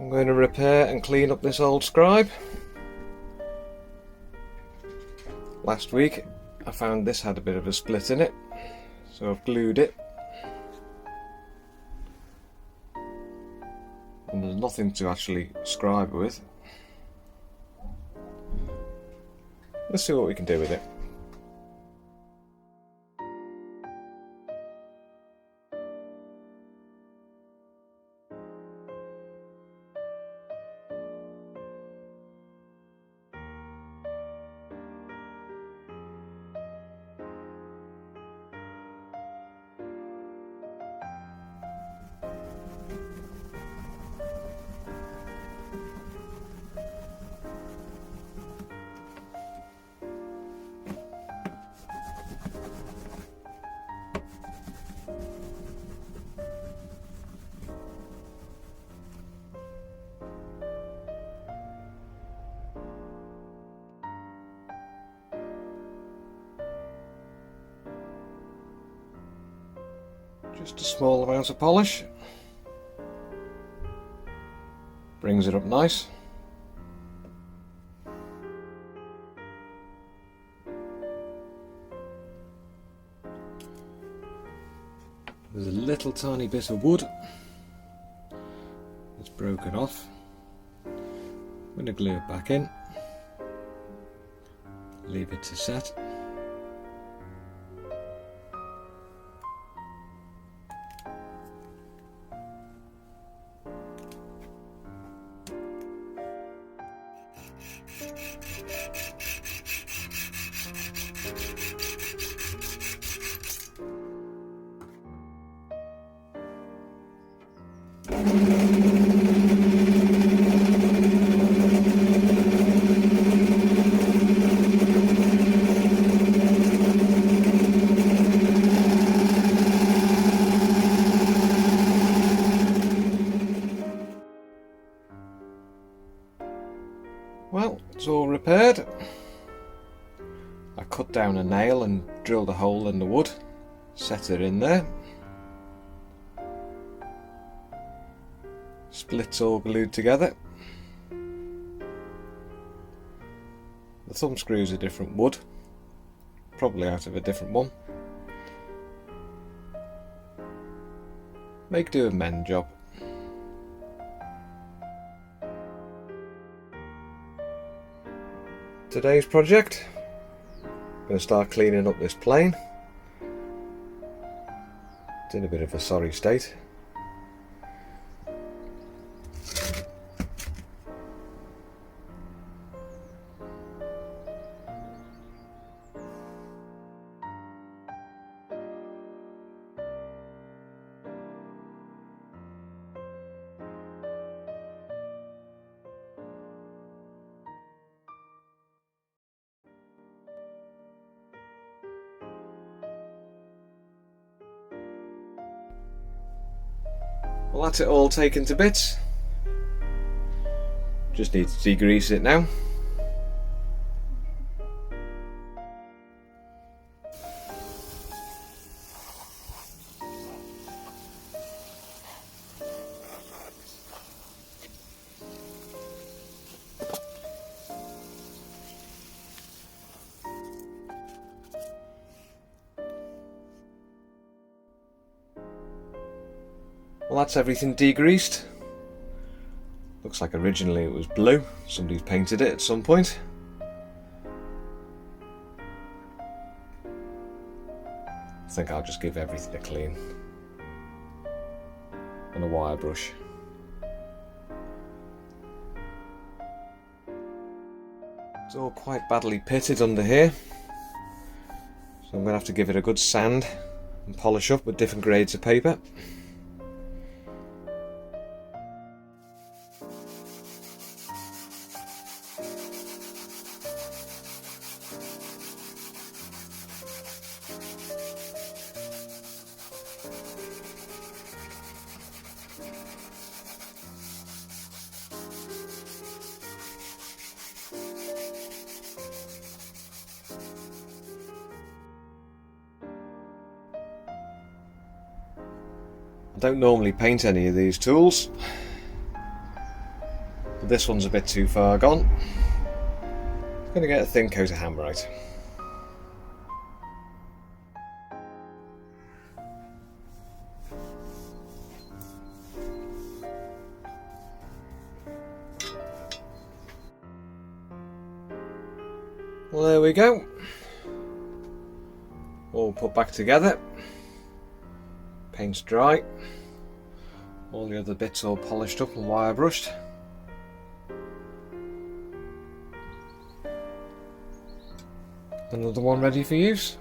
I'm going to repair and clean up this old scribe. Last week I found this had a bit of a split in it, so I've glued it. And there's nothing to actually scribe with. Let's see what we can do with it. Just a small amount of polish. Brings it up nice. There's a little tiny bit of wood that's broken off. I'm going to glue it back in. Leave it to set. Well, it's all repaired. I cut down a nail and drilled a hole in the wood, set it in there. Splits all glued together. The thumb screw's a different wood, probably out of a different one. Make do of men job. Today's project, I'm going to start cleaning up this plane. It's in a bit of a sorry state. Well, that's it all taken to bits. Just need to degrease it now. Well, that's everything degreased. Looks like originally it was blue. Somebody's painted it at some point. I think I'll just give everything a clean. And a wire brush. It's all quite badly pitted under here. So I'm going to have to give it a good sand and polish up with different grades of paper. I don't normally paint any of these tools, This one's a bit too far gone. I'm going to get a thin coat of Hammerite. Well, there we go. All put back together. Paint's dry. All the other bits all polished up and wire brushed. Another one ready for use.